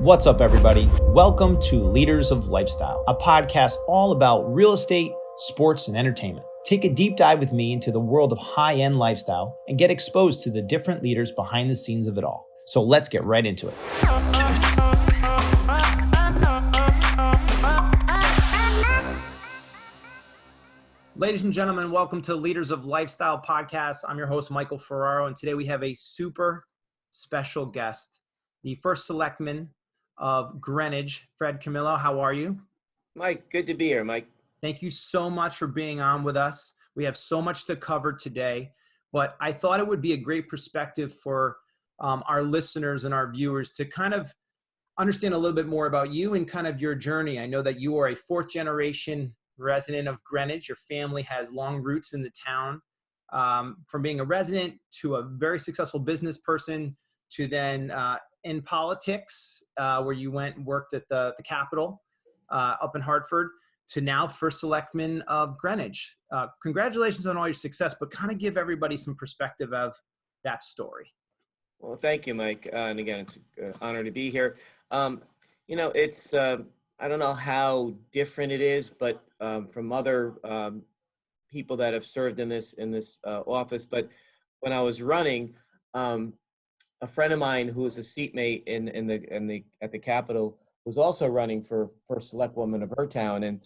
What's up, everybody? Welcome to Leaders of Lifestyle, a podcast all about real estate, sports, and entertainment. Take a deep dive with me into the world of high-end lifestyle and get exposed to the different leaders behind the scenes of it all. So let's get right into it. Ladies and gentlemen, welcome to Leaders of Lifestyle podcast. I'm your host, Michael Ferraro, and today we have a super special guest, the First Selectman of Greenwich, Fred Camillo. How are you? Mike, good to be here, Mike. Thank you so much for being on with us. We have so much to cover today, but I thought it would be a great perspective for our listeners and our viewers to kind of understand a little bit more about you and kind of your journey. I know that you are a fourth generation resident of Greenwich. Your family has long roots in the town, from being a resident to a very successful business person to then in politics, where you went and worked at the Capitol up in Hartford, to now First Selectman of Greenwich. Congratulations on all your success, but kind of give everybody some perspective of that story. Well, thank you, Mike. And again, it's an honor to be here. It's, I don't know how different it is, but from other people that have served in this office, but when I was running, a friend of mine who was a seatmate at the Capitol was also running for First Selectwoman of her town, and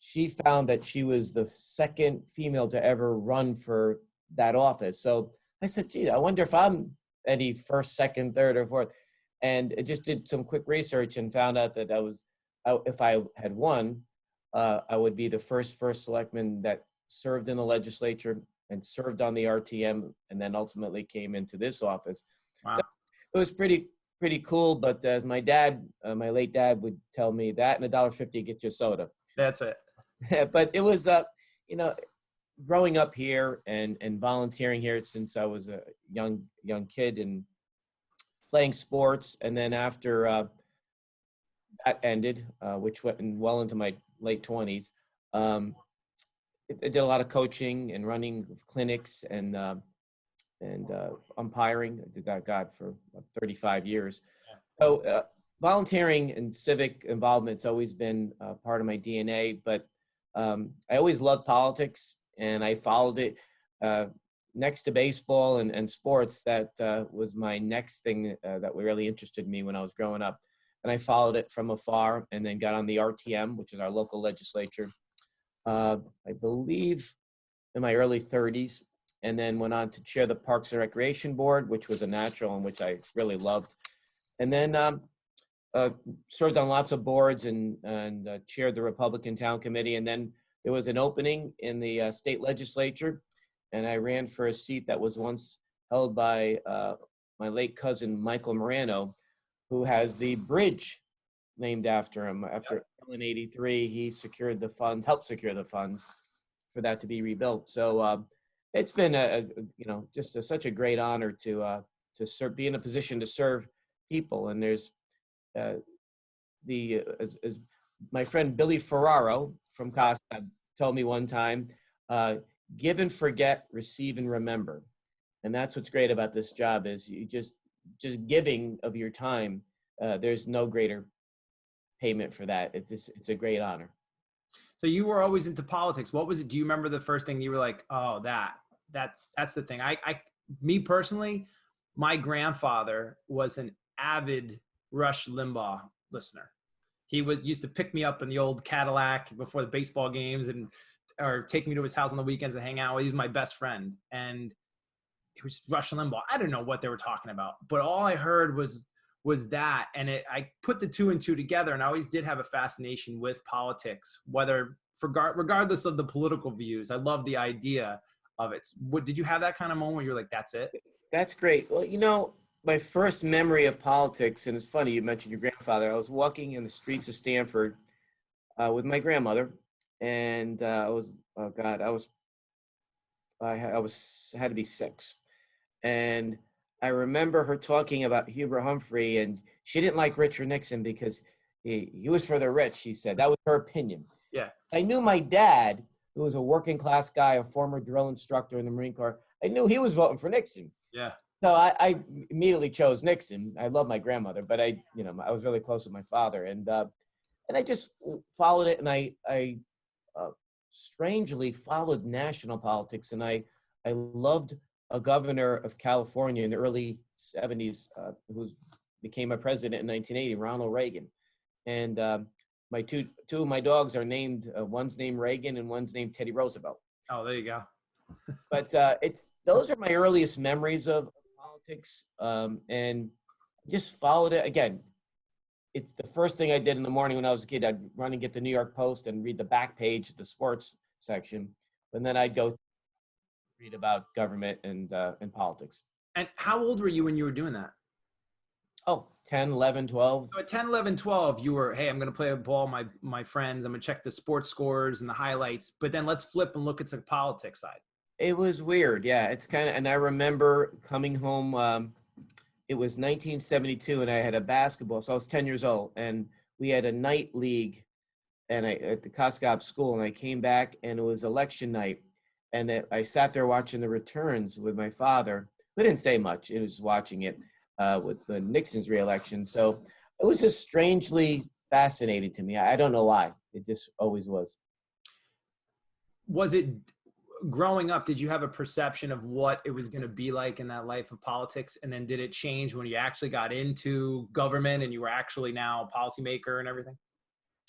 she found that she was the second female to ever run for that office. So I said, gee, I wonder if I'm any first, second, third, or fourth. And I just did some quick research and found out that if I had won, I would be the first selectman that served in the legislature and served on the RTM, and then ultimately came into this office. Wow. So it was pretty cool. But as my dad, my late dad, would tell me, that and $1.50 get you a soda. That's it. But it was, growing up here and volunteering here since I was a young kid and playing sports. And then after that ended, which went well into my late 20s, I did a lot of coaching and running of clinics and umpiring. I did that, for 35 years. So volunteering and civic involvement's always been part of my DNA, but I always loved politics, and I followed it next to baseball and sports. That was my next thing that really interested me when I was growing up. And I followed it from afar, and then got on the RTM, which is our local legislature, I believe in my early 30s, and then went on to chair the Parks and Recreation Board, which was a natural and which I really loved. And then served on lots of boards and chaired the Republican Town Committee. And then there was an opening in the state legislature, and I ran for a seat that was once held by my late cousin, Michael Morano, who has the bridge named after him. After in 83, he helped secure the funds for that to be rebuilt. So it's been such a great honor to be in a position to serve people. And there's as my friend Billy Ferraro from Costa told me one time, give and forget, receive and remember. And that's what's great about this job, is you just giving of your time. There's no greater payment for that. It's a great honor. So you were always into politics. What was it? Do you remember the first thing you were like, oh, that's the thing? Me personally, my grandfather was an avid Rush Limbaugh listener. He used to pick me up in the old Cadillac before the baseball games or take me to his house on the weekends to hang out. He was my best friend. And it was Rush Limbaugh. I don't know what they were talking about, but all I heard was that. And I put the two and two together, and I always did have a fascination with politics, regardless of the political views. I love the idea of it. Did you have that kind of moment where you're like, that's it? That's great. Well, my first memory of politics, and it's funny you mentioned your grandfather. I was walking in the streets of Stamford with my grandmother, and had to be 6, and I remember her talking about Hubert Humphrey, and she didn't like Richard Nixon because he was for the rich. She said that was her opinion. Yeah, I knew my dad, who was a working class guy, a former drill instructor in the Marine Corps. I knew he was voting for Nixon. Yeah. So I immediately chose Nixon. I love my grandmother, but I was really close with my father, and I just followed it, and I uh, strangely followed national politics, and I loved a governor of California in the early '70s who became a president in 1980, Ronald Reagan, and my two of my dogs are named, one's named Reagan and one's named Teddy Roosevelt. Oh, there you go. But those are my earliest memories of politics, and just followed it. Again, it's the first thing I did in the morning when I was a kid. I'd run and get the New York Post and read the back page, the sports section, and then I'd go read about government and politics. And how old were you when you were doing that? Oh, 10, 11, 12. So at 10, 11, 12, you were, hey, I'm going to play a ball with my friends. I'm going to check the sports scores and the highlights. But then let's flip and look at the politics side. It was weird. Yeah, it's kind of, and I remember coming home, it was 1972, and I had a basketball. So I was 10 years old, and we had a night league and at the Coscop school, and I came back, and it was election night. And I sat there watching the returns with my father. We didn't say much. It was watching it with Nixon's reelection. So it was just strangely fascinating to me. I don't know why. It just always was. Was it, growing up, did you have a perception of what it was going to be like in that life of politics? And then did it change when you actually got into government and you were actually now a policymaker and everything?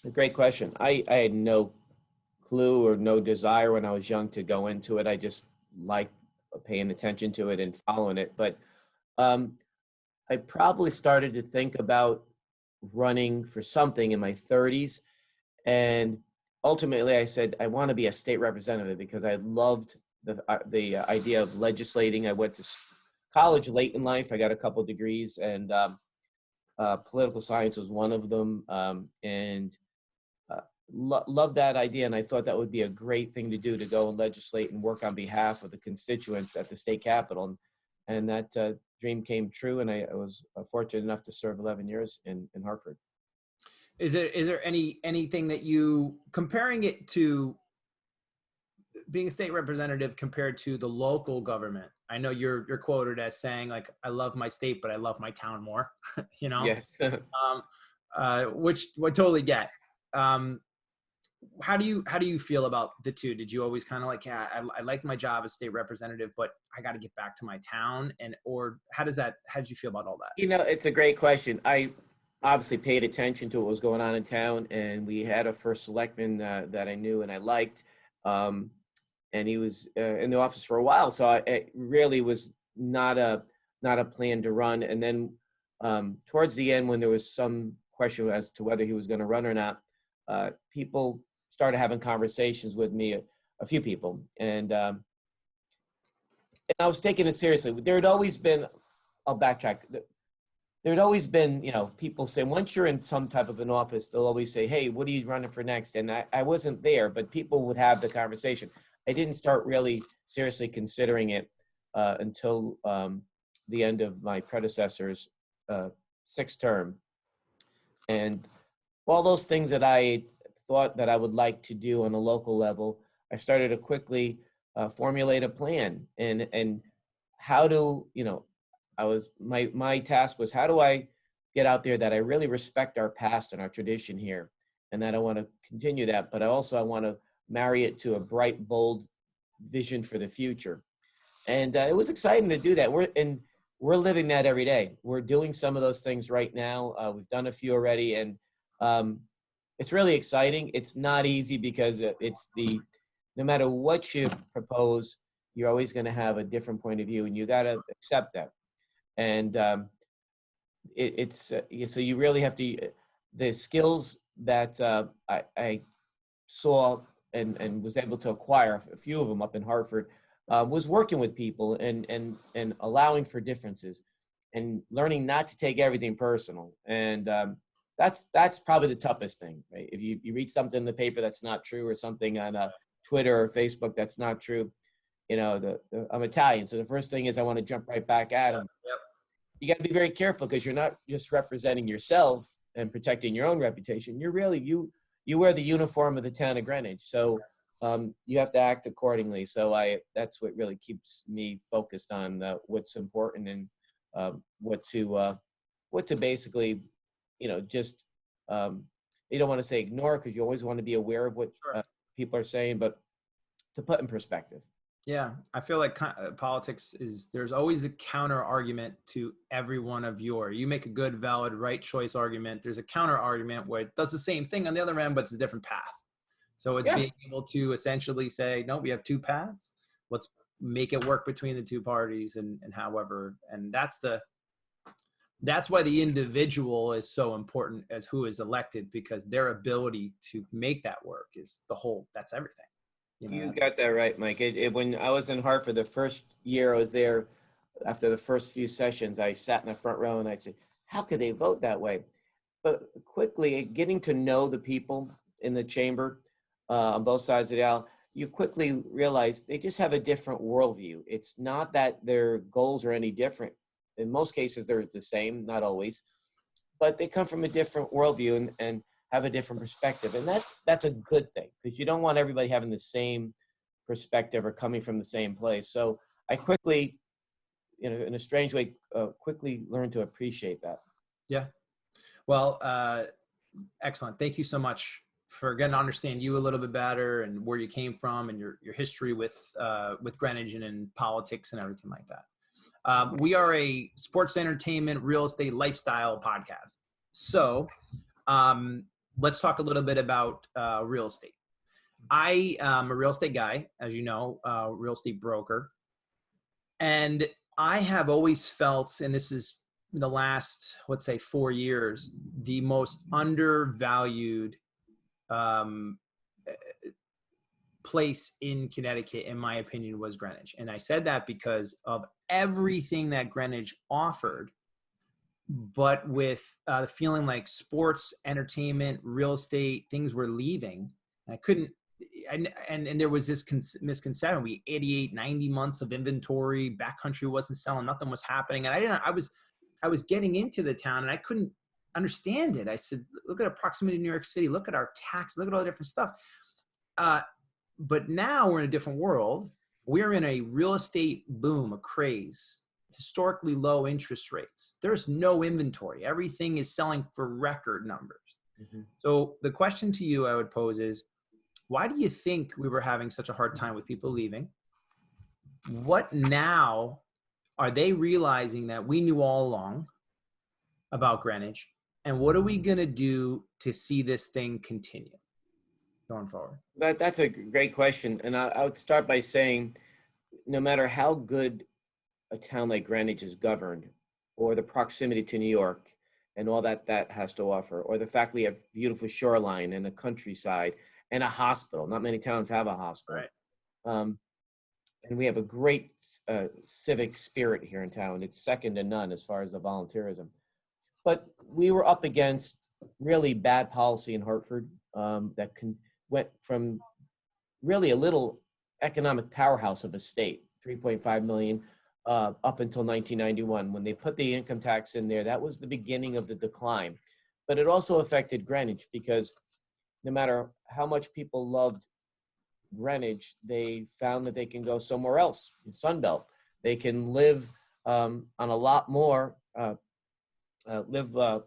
A great question. I had no clue or no desire when I was young to go into it. I just liked paying attention to it and following it. But I probably started to think about running for something in my 30s. And ultimately I said, I want to be a state representative because I loved the idea of legislating. I went to college late in life. I got a couple of degrees, and political science was one of them. And loved that idea. And I thought that would be a great thing to do, to go and legislate and work on behalf of the constituents at the state capitol. And that dream came true. And I was fortunate enough to serve 11 years in Hartford. Is there anything that you, comparing it to being a state representative compared to the local government? I know you're quoted as saying, like, I love my state, but I love my town more, you know? Yes. Which I totally get. How do you feel about the two? Did you always kind of like, yeah, I like my job as state representative, but I got to get back to my town? Or how did you feel about all that? You know, it's a great question. I obviously paid attention to what was going on in town, and we had a first selectman that I knew and I liked, and he was in the office for a while. So it really was not a plan to run. And then towards the end, when there was some question as to whether he was going to run or not, people started having conversations with me, a few people, and I was taking it seriously. There had always been, I'll backtrack. There had always been, people say, once you're in some type of an office, they'll always say, hey, what are you running for next? And I wasn't there, but people would have the conversation. I didn't start really seriously considering it until the end of my predecessor's sixth term. And all those things that I thought that I would like to do on a local level, I started to quickly formulate a plan. And how do, my task was, how do I get out there that I really respect our past and our tradition here, and that I want to continue that, but I want to marry it to a bright, bold vision for the future. And it was exciting to do that. We're living that every day. We're doing some of those things right now. We've done a few already, and it's really exciting. It's not easy because no matter what you propose, you're always going to have a different point of view, and you got to accept that. And so you really have to, the skills that I saw and was able to acquire, a few of them up in Hartford, was working with people and allowing for differences and learning not to take everything personal. And that's probably the toughest thing, right? If you read something in the paper that's not true, or something on Twitter or Facebook that's not true, I'm Italian, so the first thing is I want to jump right back at them. Yep. You got to be very careful, because you're not just representing yourself and protecting your own reputation. You're really, you wear the uniform of the town of Greenwich. So you have to act accordingly. So that's what really keeps me focused on what's important and what to basically, just you don't want to say ignore, because you always want to be aware of what Sure. people are saying, but to put in perspective. Yeah, I feel like politics there's always a counter argument to every one of you make a good, valid, right choice argument. There's a counter argument where it does the same thing on the other end, but it's a different path. So it's Yeah. being able to essentially say, no, we have two paths. Let's make it work between the two parties and however, and that's why the individual is so important as who is elected, because their ability to make that work is that's everything. You got that right, Mike. When I was in Hartford, the first year I was there, after the first few sessions, I sat in the front row and I said, how could they vote that way? But quickly, getting to know the people in the chamber on both sides of the aisle, you quickly realize they just have a different worldview. It's not that their goals are any different. In most cases, they're the same, not always, but they come from a different worldview and have a different perspective. And that's a good thing, because you don't want everybody having the same perspective or coming from the same place. So I quickly, in a strange way, quickly learned to appreciate that. Yeah. Well, excellent. Thank you so much for getting to understand you a little bit better and where you came from and your history with Greenwich and politics and everything like that. We are a sports, entertainment, real estate, lifestyle podcast. So let's talk a little bit about real estate. I am a real estate guy, as you know, real estate broker. And I have always felt, and this is the last, let's say 4 years, the most undervalued place in Connecticut, in my opinion, was Greenwich. And I said that because of everything that Greenwich offered, but with the feeling like sports, entertainment, real estate, things were leaving. I couldn't, and there was this misconception. We 88, 90 months of inventory, backcountry wasn't selling, nothing was happening. And I was getting into the town and I couldn't understand it. I said, look at our proximity to New York City, look at our tax, look at all the different stuff. But now we're in a different world. We're in a real estate boom, a craze, historically low interest rates. There's no inventory. Everything is selling for record numbers. Mm-hmm. So the question to you I would pose is, why do you think we were having such a hard time with people leaving? What now are they realizing that we knew all along about Greenwich? And what are we going to do to see this thing continue going forward? That's a great question. And I would start by saying, no matter how good a town like Greenwich is governed, or the proximity to New York and all that has to offer, or the fact we have beautiful shoreline and a countryside and a hospital. Not many towns have a hospital. Right. And we have a great civic spirit here in town. It's second to none as far as the volunteerism. But we were up against really bad policy in Hartford that went from really a little economic powerhouse of a state, 3.5 million, up until 1991. When they put the income tax in there, that was the beginning of the decline. But it also affected Greenwich, because no matter how much people loved Greenwich, they found that they can go somewhere else in Sunbelt. They can live on a lot more, live a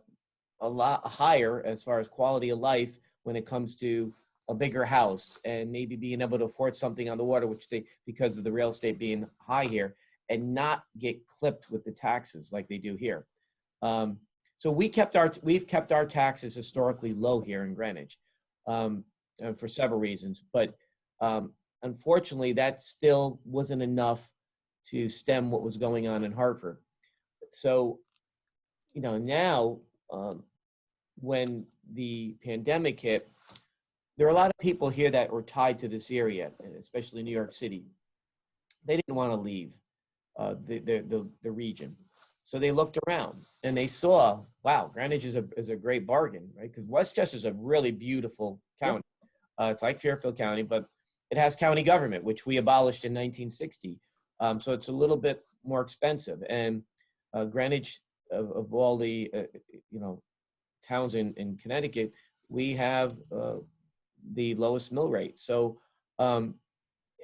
lot higher as far as quality of life when it comes to a bigger house and maybe being able to afford something on the water, which because of the real estate being high here, and not get clipped with the taxes like they do here. So we've kept our taxes historically low here in Greenwich for several reasons, but unfortunately that still wasn't enough to stem what was going on in Hartford. So, now when the pandemic hit, there are a lot of people here that were tied to this area, especially New York City. They didn't want to leave the region. So they looked around and they saw, wow, Greenwich is a great bargain, right? Because Westchester is a really beautiful county. It's like Fairfield County, but it has county government, which we abolished in 1960. So it's a little bit more expensive. And Greenwich, of all the towns in Connecticut, we have the lowest mill rate. So And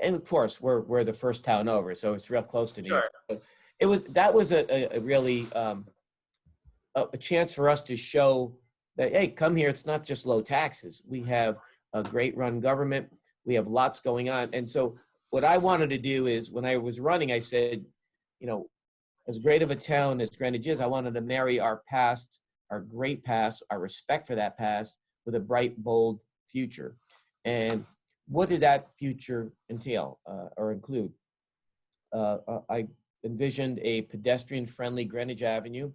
of course, we're the first town over, so it's real close to New York. Sure. That was a really a chance for us to show that, hey, come here. It's not just low taxes. We have a great run government. We have lots going on. And so what I wanted to do is, when I was running, I said, you know, as great of a town as Greenwich is, I wanted to marry our past, our great past, our respect for that past, with a bright, bold future. And what did that future entail or include? I envisioned a pedestrian-friendly Greenwich Avenue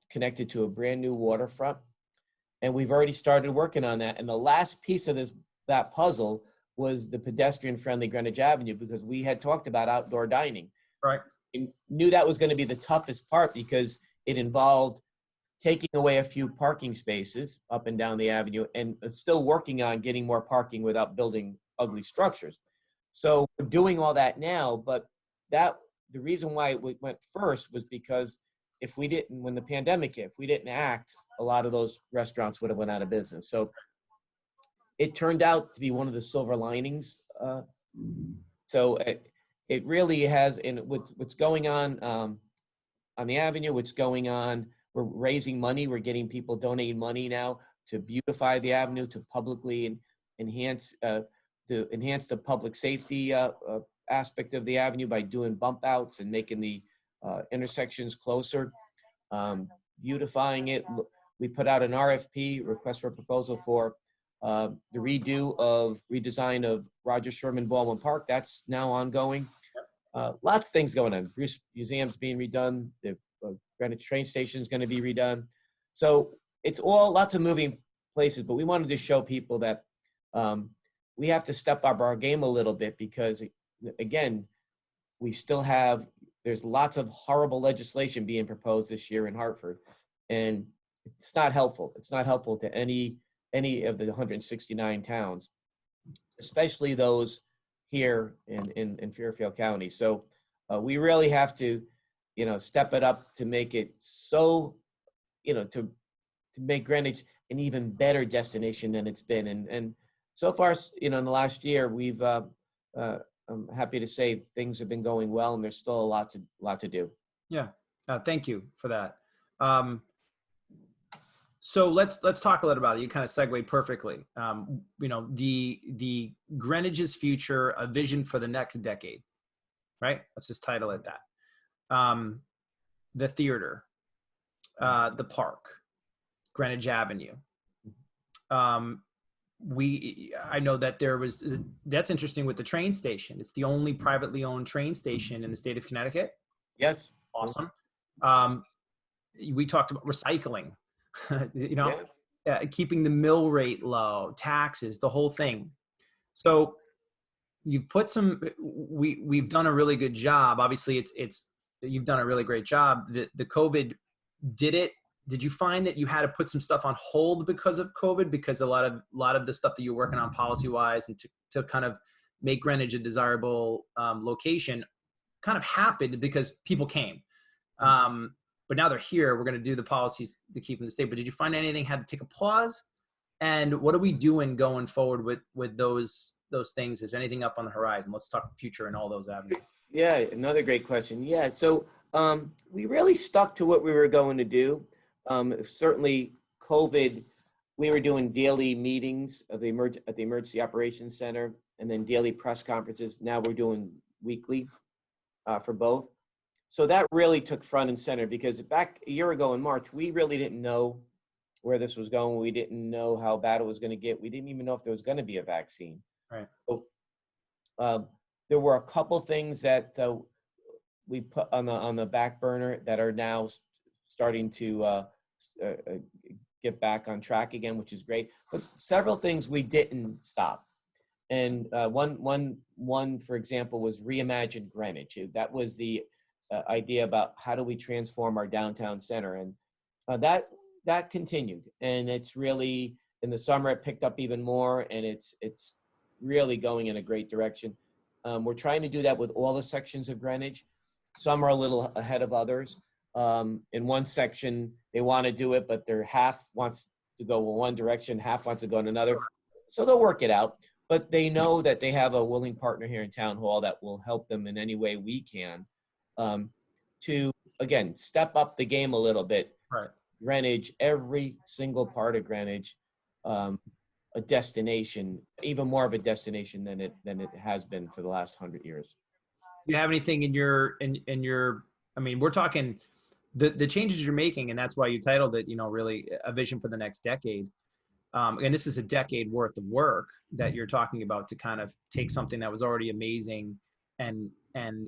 connected to a brand new waterfront. And we've already started working on that. And the last piece of that puzzle was the pedestrian-friendly Greenwich Avenue, because we had talked about outdoor dining. Right. And knew that was going to be the toughest part, because it involved taking away a few parking spaces up and down the avenue and still working on getting more parking without building ugly structures. So we're doing all that now, but the reason why it went first was because when the pandemic hit, if we didn't act, a lot of those restaurants would have went out of business. So it turned out to be one of the silver linings. So it really has, and what's going on the avenue, what's going on, we're raising money, we're getting people donating money now to beautify the avenue, to publicly enhance the public safety aspect of the avenue by doing bump outs and making the intersections closer, beautifying it. We put out an RFP, request for proposal, for the redesign of Roger Sherman Baldwin Park. That's now ongoing. Lots of things going on. Bruce Museum's being redone. The Greenwich train station is going to be redone. So it's lots of moving places, but we wanted to show people that we have to step up our game a little bit, because again, there's lots of horrible legislation being proposed this year in Hartford, and it's not helpful. It's not helpful to any of the 169 towns, especially those here in Fairfield County. So we really have to, step it up to make it so, to make Greenwich an even better destination than it's been. And so far, in the last year, I'm happy to say things have been going well, and there's still a lot to do. Yeah. Thank you for that. So let's talk a little about it. You kind of segued perfectly. The Greenwich's Future, a vision for the next decade, right? Let's just title it that. The theater, the park, Greenwich Avenue. I know that that's interesting with the train station. It's the only privately owned train station in the state of Connecticut. Yes. Awesome. We talked about recycling, keeping the mill rate low, taxes, the whole thing. So you've put we've done a really good job. Obviously you've done a really great job. The COVID did you find that you had to put some stuff on hold because of COVID? Because a lot of the stuff that you're working on policy-wise and to kind of make Greenwich a desirable location kind of happened because people came. But now they're here. We're going to do the policies to keep them in the state. But did you find anything had to take a pause? And what are we doing going forward with those things? Is anything up on the horizon? Let's talk future and all those avenues. Yeah, another great question. Yeah, so we really stuck to what we were going to do. Certainly, COVID, we were doing daily meetings at the Emergency Operations Center, and then daily press conferences. Now we're doing weekly for both. So that really took front and center, because back a year ago in March, we really didn't know where this was going. We didn't know how bad it was going to get. We didn't even know if there was going to be a vaccine. Right. So, there were a couple things that we put on the back burner that are now starting to get back on track again, which is great. But several things we didn't stop. And one, for example, was Reimagine Greenwich. That was the idea about how do we transform our downtown center, and that continued. And it's really, in the summer, it picked up even more, and it's really going in a great direction. We're trying to do that with all the sections of Greenwich. Some are a little ahead of others. In one section, they want to do it, but their half wants to go in one direction, half wants to go in another. So they'll work it out. but they know that they have a willing partner here in Town Hall that will help them in any way we can to, again, step up the game a little bit. Right. Greenwich, every single part of Greenwich, a destination, even more of a destination than it has been for the last 100 years. Do you have anything in your I mean, we're talking the changes you're making, and that's why you titled it, really a vision for the next decade. And this is a decade worth of work that you're talking about to kind of take something that was already amazing and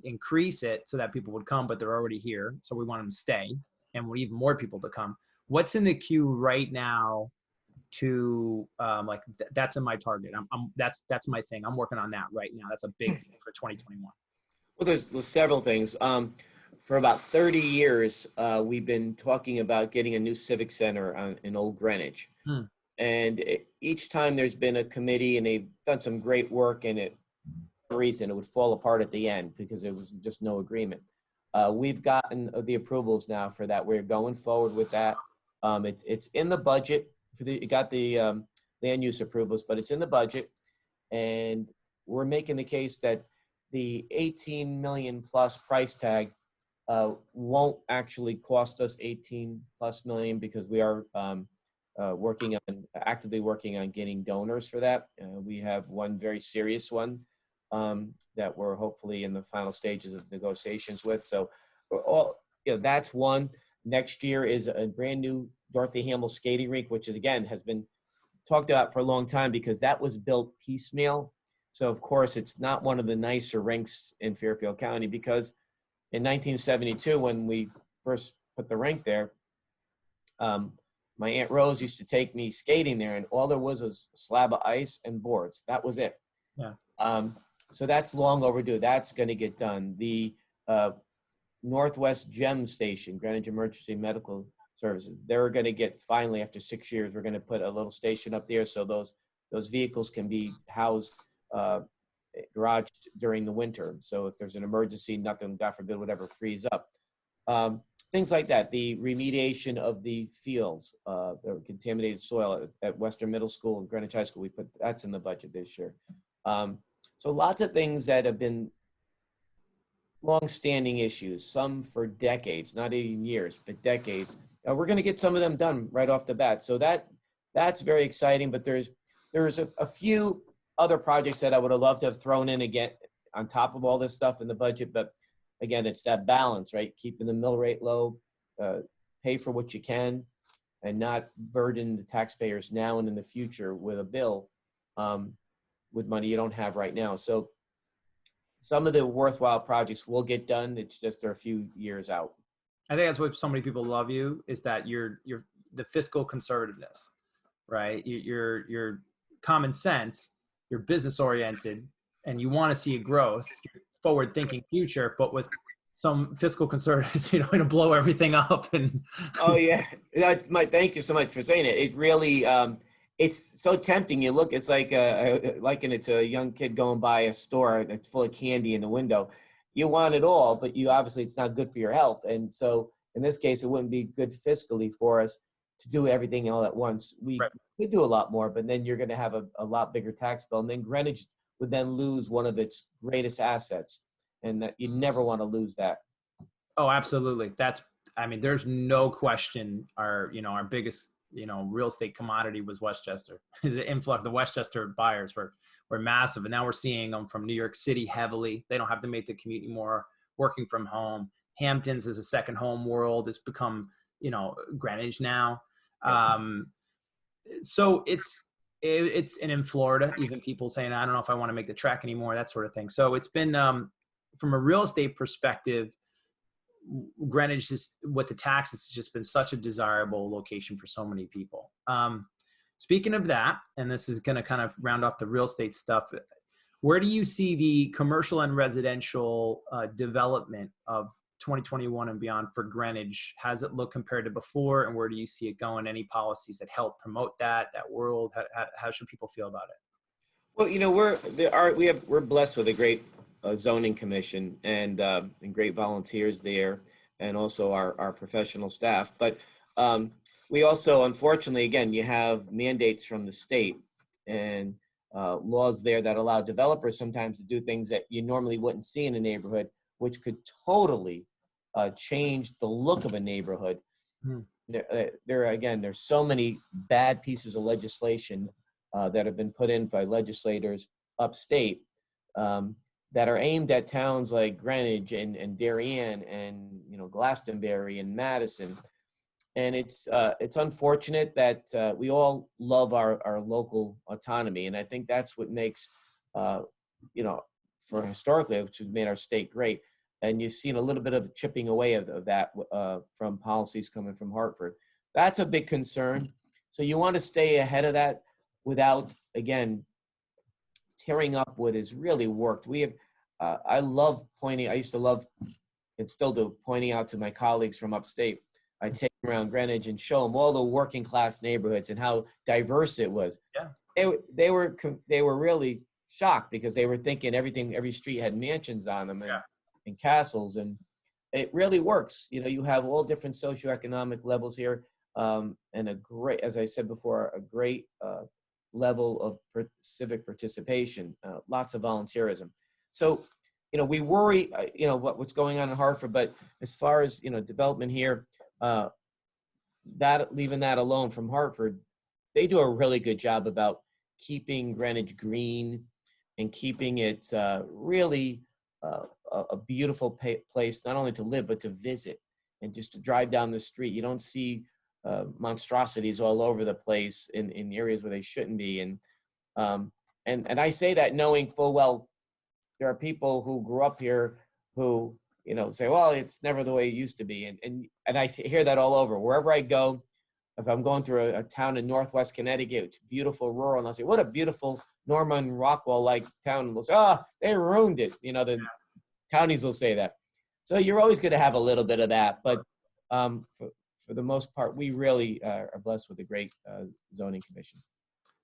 increase it so that people would come, but they're already here. So we want them to stay, and we need even more people to come. What's in the queue right now to that's in my target? That's my thing. I'm working on that right now. That's a big thing for 2021. Well, there's several things. For about 30 years, we've been talking about getting a new Civic Center in Old Greenwich. And each time there's been a committee and they've done some great work, and for reason it would fall apart at the end because there was just no agreement. We've gotten the approvals now for that. We're going forward with that. It's in the budget. You got the land use approvals, but it's in the budget. And we're making the case that the 18 million plus price tag won't actually cost us 18 plus million, because we are actively working on getting donors for that. We have one very serious one that we're hopefully in the final stages of negotiations with. So that's one. Next year is a brand new Dorothy Hamill skating rink, which again has been talked about for a long time because that was built piecemeal. So of course it's not one of the nicer rinks in Fairfield County, because in 1972, when we first put the rink there, my Aunt Rose used to take me skating there, and all there was a slab of ice and boards. That was it. Yeah. So that's long overdue. That's going to get done. The Northwest GEM station, Greenwich Emergency Medical Services, they're going to get, finally, after 6 years, we're going to put a little station up there so those vehicles can be housed, garaged during the winter. So if there's an emergency, nothing, God forbid, whatever, freeze up. Things like that. The remediation of the fields, the contaminated soil at Western Middle School and Greenwich High School, that's in the budget this year. So lots of things that have been long-standing issues, some for decades, not even years, but decades. We're going to get some of them done right off the bat. So that's very exciting. But there's a few other projects that I would have loved to have thrown in again on top of all this stuff in the budget. But again, it's that balance, right? Keeping the mill rate low, pay for what you can, and not burden the taxpayers now and in the future with a bill with money you don't have right now. So some of the worthwhile projects will get done. It's just they're a few years out. I think that's why so many people love you, is that you're the fiscal conservativeness, right? You're common sense, you're business oriented, and you want to see a growth, forward thinking future, but with some fiscal conservatives, going to blow everything up. And oh yeah, thank you so much for saying it. It's really it's so tempting. You look, it's like I liken it to a young kid going by a store that's full of candy in the window. You want it all, but obviously it's not good for your health. And so in this case, it wouldn't be good fiscally for us to do everything all at once. We could do a lot more, but then you're going to have a lot bigger tax bill. And then Greenwich would then lose one of its greatest assets, and that you never want to lose that. Oh, absolutely. There's no question our biggest, real estate commodity was Westchester. The influx, the Westchester buyers were massive. And now we're seeing them from New York City heavily. They don't have to make the commute anymore, working from home. Hamptons is a second home world. It's become, Greenwich now. Yes. So it's and in Florida, even people saying, I don't know if I want to make the trek anymore, that sort of thing. So it's been, from a real estate perspective, Greenwich is, with the taxes, has just been such a desirable location for so many people. Speaking of that, and this is going to kind of round off the real estate stuff, where do you see the commercial and residential development of 2021 and beyond for Greenwich? How does it look compared to before, and where do you see it going? Any policies that help promote that world? How should people feel about it? Well, we're blessed with a great zoning commission and great volunteers there, and also our professional staff. But we also, unfortunately, again, you have mandates from the state, and laws there that allow developers sometimes to do things that you normally wouldn't see in a neighborhood, which could totally change the look of a neighborhood. Hmm. There's so many bad pieces of legislation that have been put in by legislators upstate that are aimed at towns like Greenwich and Darien and Glastonbury and Madison. And it's unfortunate that we all love our local autonomy, and I think that's what makes for historically, which has made our state great. And you've seen a little bit of chipping away of that from policies coming from Hartford. That's a big concern. So you want to stay ahead of that without, again, tearing up what has really worked. We have, I used to love, and still do, pointing out to my colleagues from upstate. I take them around Greenwich and show them all the working class neighborhoods and how diverse it was. Yeah. They were really shocked because they were thinking every street had mansions on them and castles, and it really works. You have all different socioeconomic levels here, and a great, as I said before, a great level of civic participation, lots of volunteerism. So, we worry, what's going on in Hartford, but as far as, development here, leaving that alone from Hartford, they do a really good job about keeping Greenwich green and keeping it really a beautiful place, not only to live, but to visit and just to drive down the street. You don't see monstrosities all over the place in areas where they shouldn't be. And I say that knowing full well, there are people who grew up here who, say, well, it's never the way it used to be. And I hear that all over. Wherever I go, if I'm going through a town in Northwest Connecticut, it's beautiful, rural, and I'll say, what a beautiful Norman Rockwell-like town. And they'll say, they ruined it. The townies will say that. So you're always going to have a little bit of that. But for the most part, we really are blessed with a great zoning commission.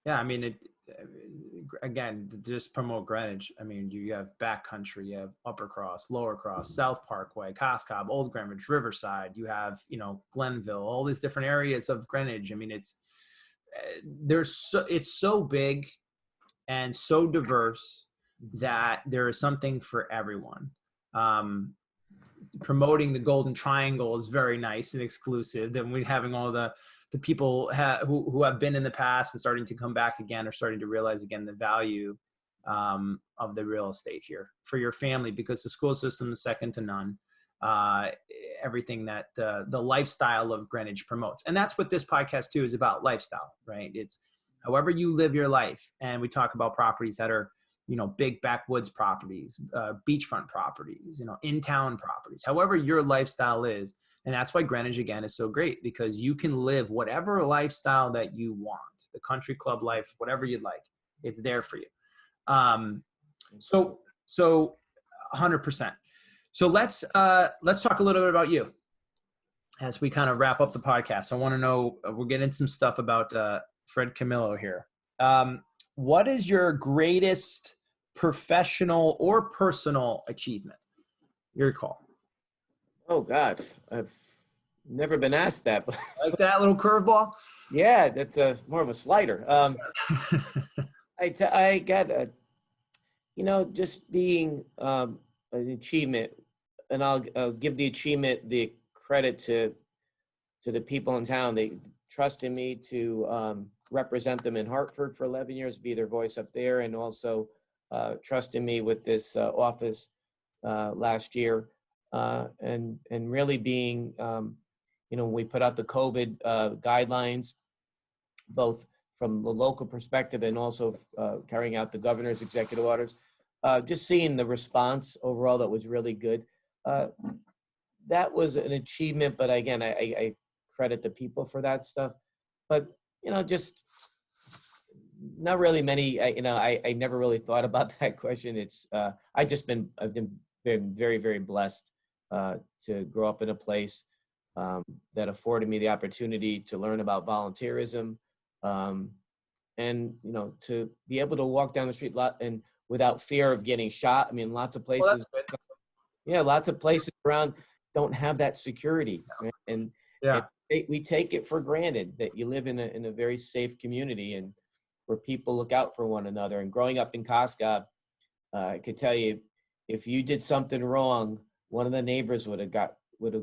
Yeah, I mean, again, to just promote Greenwich, I mean, you have Backcountry, you have Upper Cross, Lower Cross, South Parkway, Coscob, Old Greenwich, Riverside, you have, Glenville, all these different areas of Greenwich. I mean, it's so big and so diverse that there is something for everyone. Promoting the Golden Triangle is very nice and exclusive. Then we having all the people who have been in the past and starting to come back again are starting to realize again the value of the real estate here for your family, because the school system is second to none. Everything that the lifestyle of Greenwich promotes. And that's what this podcast too is about, lifestyle, right? It's however you live your life. And we talk about properties that are, big backwoods properties, beachfront properties, in-town properties, however your lifestyle is. And that's why Greenwich, again, is so great, because you can live whatever lifestyle that you want, the country club life, whatever you'd like, it's there for you. So 100%. So let's talk a little bit about you as we kind of wrap up the podcast. I want to know, we're getting some stuff about Fred Camillo here. What is your greatest professional or personal achievement? Your call. Oh God, I've never been asked that. Like that little curveball? Yeah, that's more of a slider. I got just being an achievement, and I'll give the achievement the credit to the people in town. They trusted me to represent them in Hartford for 11 years, be their voice up there, and also trusted me with this office last year. And really being, we put out the COVID guidelines, both from the local perspective and also carrying out the governor's executive orders, just seeing the response overall, that was really good. That was an achievement, but again, I credit the people for that stuff. But, just not really many, I never really thought about that question. It's, I've been very, very blessed to grow up in a place that afforded me the opportunity to learn about volunteerism, and to be able to walk down the street and without fear of getting shot. I mean, lots of places, lots of places around don't have that security, right? And we take it for granted that you live in a very safe community, and where people look out for one another. And growing up in Casca, I could tell you, if you did something wrong, one of the neighbors would have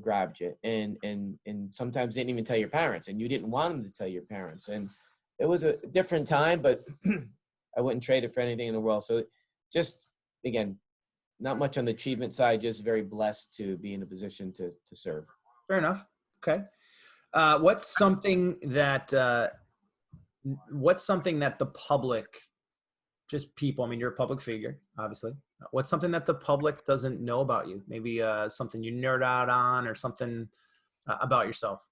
grabbed you, and sometimes didn't even tell your parents, and you didn't want them to tell your parents. And it was a different time, but I wouldn't trade it for anything in the world. So just, again, not much on the achievement side, just very blessed to be in a position to serve. Fair enough. Okay. What's something that the public, just people, I mean, you're a public figure, obviously. What's something that the public doesn't know about you? Maybe something you nerd out on, or something about yourself?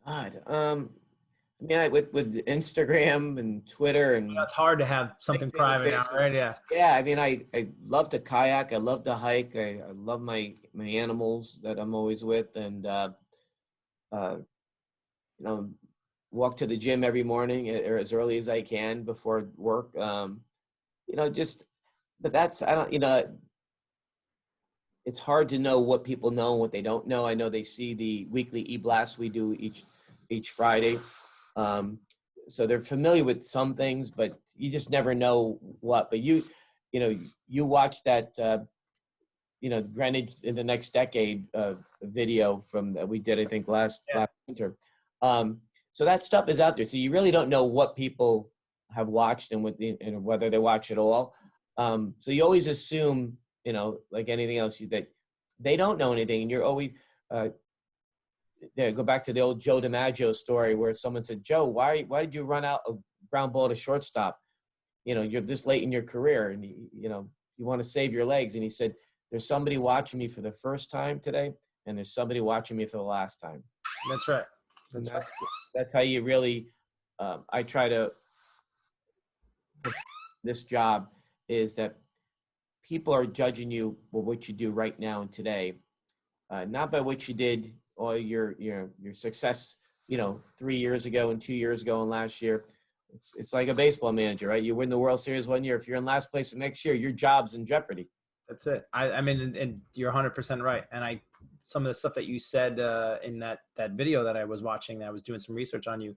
God, I mean, with Instagram and Twitter, and It's hard to have something private now, right? Yeah. Yeah, I mean, I love to kayak. I love to hike. I love my animals that I'm always with, and you know, walk to the gym every morning or as early as I can before work. You know, but that's, I don't, you know, it's hard to know what people know and what they don't know. I know they see the weekly e-blast we do each Friday. So they're familiar with some things, but you just never know what. But you know, you watch that, you know, Greenwich in the Next Decade video from that we did, I think, last winter. So that stuff is out there. So you really don't know what people have watched and whether they watch it all. So you always assume, you know, like anything else, that they don't know anything, and you're always. Go back to the old Joe DiMaggio story where someone said, "Joe, why did you run out of ground ball to shortstop? You know, you're this late in your career, and you know you want to save your legs." And he said, "There's somebody watching me for the first time today, and there's somebody watching me for the last time." That's right. That's how you really. I try to. This job is that people are judging you for what you do right now and today, not by what you did or your success, you know, 3 years ago and 2 years ago and last year. It's like a baseball manager, right? You win the World Series one year. If you're in last place the next year, your job's in jeopardy. That's it. I mean, and you're 100% right. And some of the stuff that you said in that video that I was watching, that I was doing some research on you,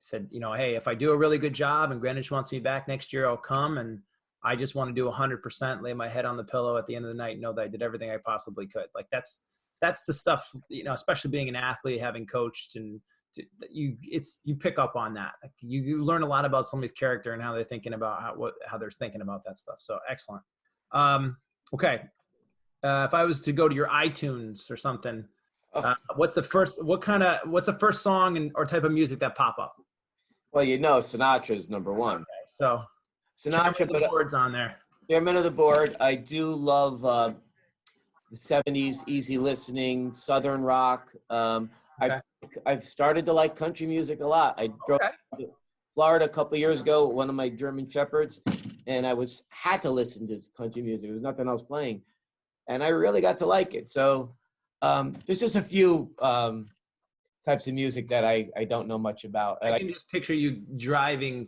said, you know, hey, if I do a really good job and Greenwich wants me back next year, I'll come. And I just want to do 100%, lay my head on the pillow at the end of the night, and know that I did everything I possibly could. Like that's the stuff, you know, especially being an athlete, having coached, and you pick up on that. Like you learn a lot about somebody's character and how they're thinking about how they're thinking about that stuff. So excellent. Okay. If I was to go to your iTunes or something, what's the first song or type of music that pop up? Well, you know, Sinatra is number one. Okay, so Sinatra, the boards on there. Chairman of the board. I do love the 70s, easy listening, Southern rock. I've started to like country music a lot. I drove to Florida a couple of years ago, one of my German Shepherds, and I had to listen to country music. There was nothing else playing, and I really got to like it. So there's just a few types of music that I don't know much about. I can just picture you driving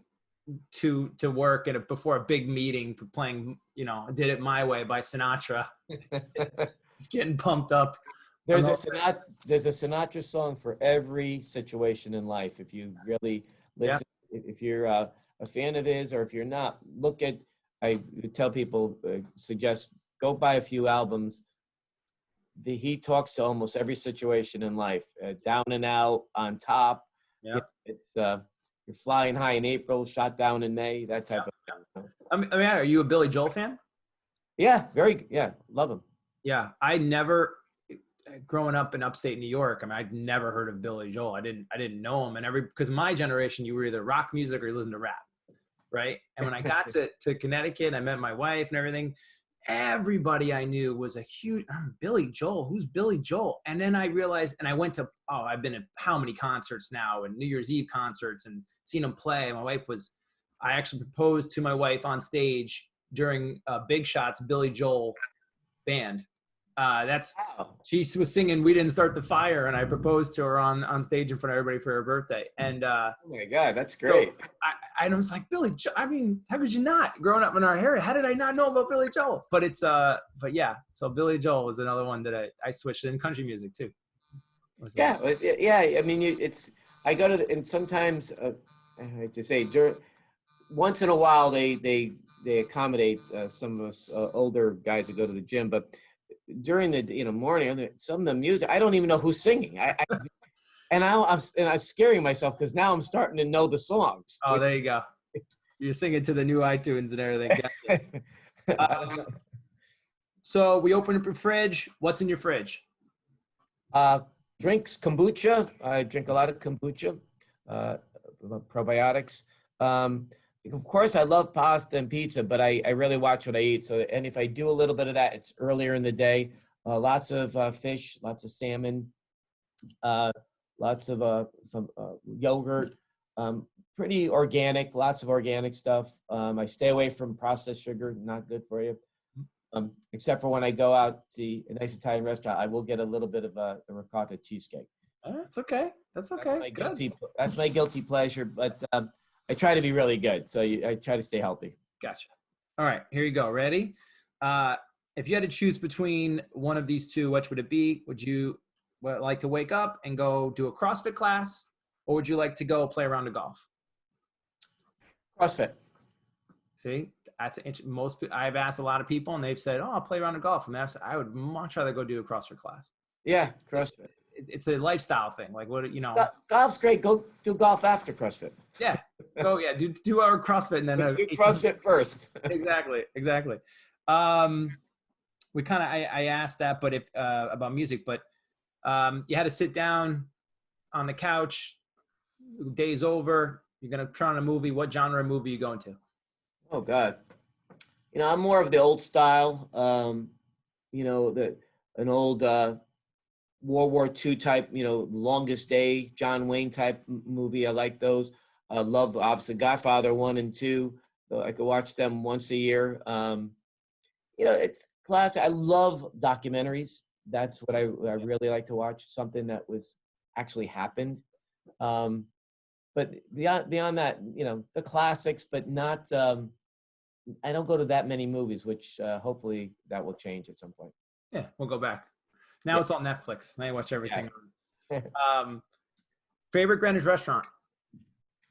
to work before a big meeting, playing, you know, "Did It My Way" by Sinatra. Just getting pumped up. There's a Sinatra song for every situation in life. If you really listen, if you're a fan of his, or if you're not, I tell people, suggest go buy a few albums. He talks to almost every situation in life, down and out, on top. Yeah. It's you're flying high in April, shot down in May, that type of thing. I mean, are you a Billy Joel fan? Yeah, love him. Yeah, growing up in upstate New York, I mean, I'd never heard of Billy Joel. I didn't know him, and because my generation, you were either rock music or you listened to rap, right? And when I got to Connecticut, I met my wife and everything. Everybody I knew was a huge Billy Joel. Who's Billy Joel? And then I realized, and I went to I've been at how many concerts now, and New Year's Eve concerts, and seen him play. I actually proposed to my wife on stage during Big Shot's Billy Joel band. She was singing "We Didn't Start the Fire," and I proposed to her on stage in front of everybody for her birthday. And oh my God, that's great! So I was like, Billy Joel. I mean, how could you not? Growing up in our area, how did I not know about Billy Joel? But yeah. So Billy Joel was another one that I switched in country music too. Yeah. I mean, I go to and sometimes I hate to say, once in a while they accommodate some of us older guys that go to the gym, but during the morning, some of the music, I don't even know who's singing. I'm scaring myself because now I'm starting to know the songs. Oh, there you go. You're singing to the new iTunes and everything. Gotcha. So we open up your fridge. What's in your fridge? Drinks kombucha. I drink a lot of kombucha, probiotics. Of course, I love pasta and pizza, but I really watch what I eat. So, and if I do a little bit of that, it's earlier in the day. Lots of fish, lots of salmon, lots of some yogurt. Pretty organic, lots of organic stuff. I stay away from processed sugar, not good for you. Except for when I go out to a nice Italian restaurant, I will get a little bit of the ricotta cheesecake. That's okay. That's okay. That's my guilty pleasure, but I try to be really good. So I try to stay healthy. Gotcha. All right, here you go. Ready? If you had to choose between one of these two, which would it be? Would you like to wake up and go do a CrossFit class, or would you like to go play around the golf? CrossFit. See, that's I've asked a lot of people, and they've said, "Oh, I'll play around the golf." And I would much rather go do a CrossFit class. Yeah, CrossFit. It's a lifestyle thing. Like what Golf's great. Go do golf after CrossFit. Yeah. Oh yeah. Do our CrossFit and then do CrossFit first. Exactly. We kind of I asked that, but if about music, but you had to sit down on the couch. Day's over. You're gonna turn on a movie. What genre of movie are you going to? Oh God, I'm more of the old style. An old World War II type. Longest Day, John Wayne type movie. I like those. I love obviously Godfather 1 and 2. I could watch them once a year. It's classic. I love documentaries. That's what I really like to watch. Something that was actually happened. But beyond that, the classics, but not. I don't go to that many movies, which hopefully that will change at some point. Yeah, we'll go back. Now it's on Netflix. Now you watch everything. Yeah. Favorite Greenwich restaurant?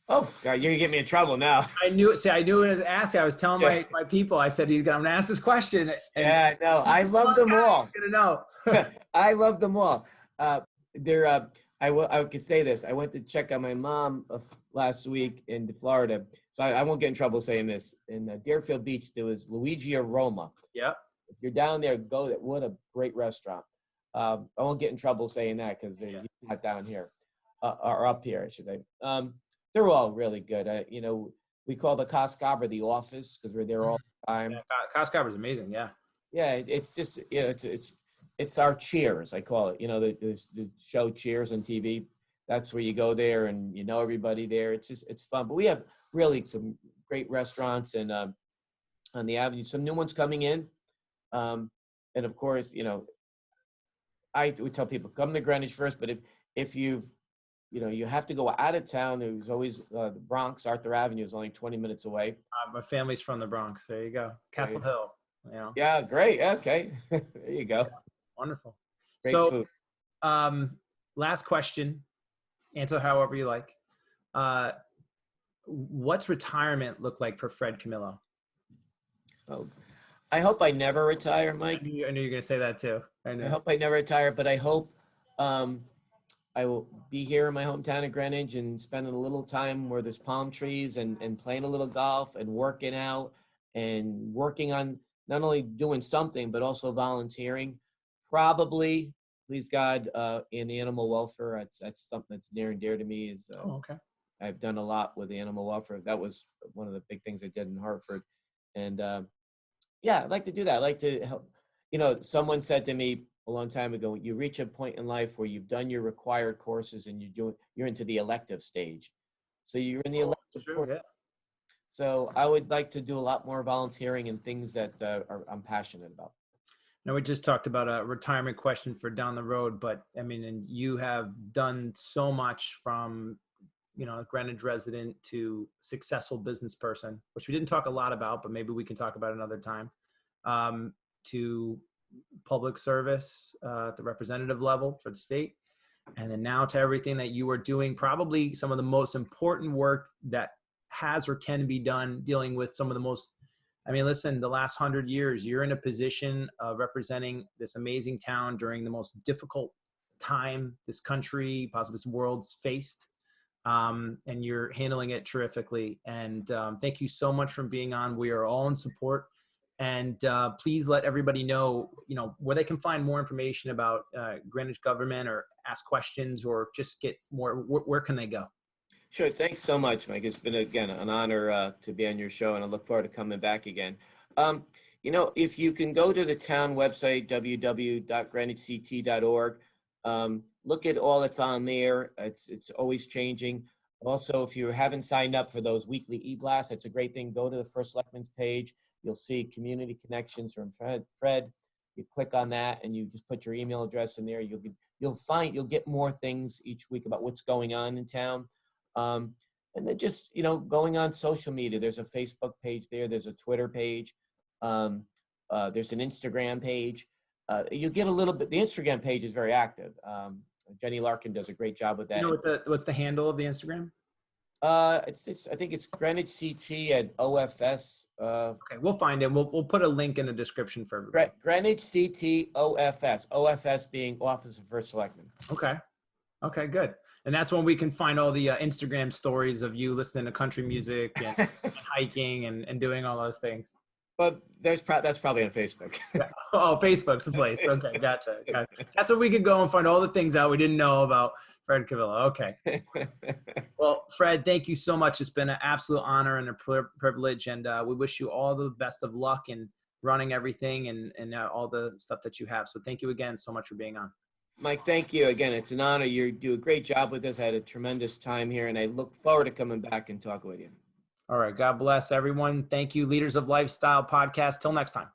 Oh God, you're gonna get me in trouble now. I knew it was asking. I was telling my people. I said I'm gonna ask this question. Yeah, no, I love them all. Gonna know. I love them all. I could say this. I went to check on my mom last week in Florida, so I won't get in trouble saying this. In Deerfield Beach, there was Luigi Roma. Yep. If you're down there, go there. What a great restaurant. I won't get in trouble saying that because they're not down here or up here, I should say. They're all really good. We call the Cascabra the office because we're there all the time. Yeah, Cascabra is amazing. Yeah. Yeah, it's just it's our Cheers, I call it. The show Cheers on TV. That's where you go there and everybody there. It's fun. But we have really some great restaurants and on the avenue, some new ones coming in. And of course, I would tell people come to Greenwich first. But if you have to go out of town, there's always the Bronx. Arthur Avenue is only 20 minutes away. My family's from the Bronx. There you go, Castle Hill. Yeah, great. Okay, there you go. Yeah. Wonderful. Great food. Last question. Answer however you like. What's retirement look like for Fred Camillo? Oh, I hope I never retire, Mike. I knew you were going to say that too. I hope I never retire, but I hope I will be here in my hometown of Greenwich and spending a little time where there's palm trees and playing a little golf and working out and working on not only doing something, but also volunteering. Probably, please God, in animal welfare. That's something that's near and dear to me. Okay. I've done a lot with animal welfare. That was one of the big things I did in Hartford. And I'd like to do that. I'd like to help. Someone said to me a long time ago, you reach a point in life where you've done your required courses and you're into the elective stage. So you're in the elective course. Yeah. So I would like to do a lot more volunteering and things that I'm passionate about. Now, we just talked about a retirement question for down the road, but and you have done so much from, Greenwich resident to successful business person, which we didn't talk a lot about, but maybe we can talk about another time, to public service at the representative level for the state. and then now to everything that you are doing, probably some of the most important work that has or can be done dealing with some of the most, I mean, listen, the last 100 years, you're in a position of representing this amazing town during the most difficult time this country, possibly this world's faced. And you're handling it terrifically. And thank you so much for being on. We are all in support. And please let everybody know, where they can find more information about Greenwich government, or ask questions, or just get more, where can they go? Sure. Thanks so much, Mike. It's been, again, an honor to be on your show, and I look forward to coming back again. If you can go to the town website, www.greenwichct.org, look at all that's on there. It's always changing. Also, if you haven't signed up for those weekly e-blasts, that's a great thing. Go to the First Selectman's page. You'll see community connections from Fred. You click on that and you just put your email address in there. You'll get more things each week about what's going on in town. And then just, going on social media. There's a Facebook page there. There's a Twitter page. There's an Instagram page. You get a little bit, the Instagram page is very active. Jenny Larkin does a great job with that. What's the handle of the Instagram? I think it's Greenwich CT at OFS. Okay, we'll find it. We'll put a link in the description for everybody. Greenwich CT OFS. OFS being Office of First Selectman. Okay, good. And that's when we can find all the Instagram stories of you listening to country music and hiking and doing all those things. But that's probably on Facebook. Oh, Facebook's the place. Okay, gotcha. That's where we could go and find all the things out we didn't know about Fred Camillo. Okay. Well, Fred, thank you so much. It's been an absolute honor and a privilege, and we wish you all the best of luck in running everything and all the stuff that you have. So thank you again so much for being on. Mike, thank you again. It's an honor. You do a great job with this. I had a tremendous time here, and I look forward to coming back and talk with you. All right. God bless everyone. Thank you. Leaders of Lifestyle Podcast. Till next time.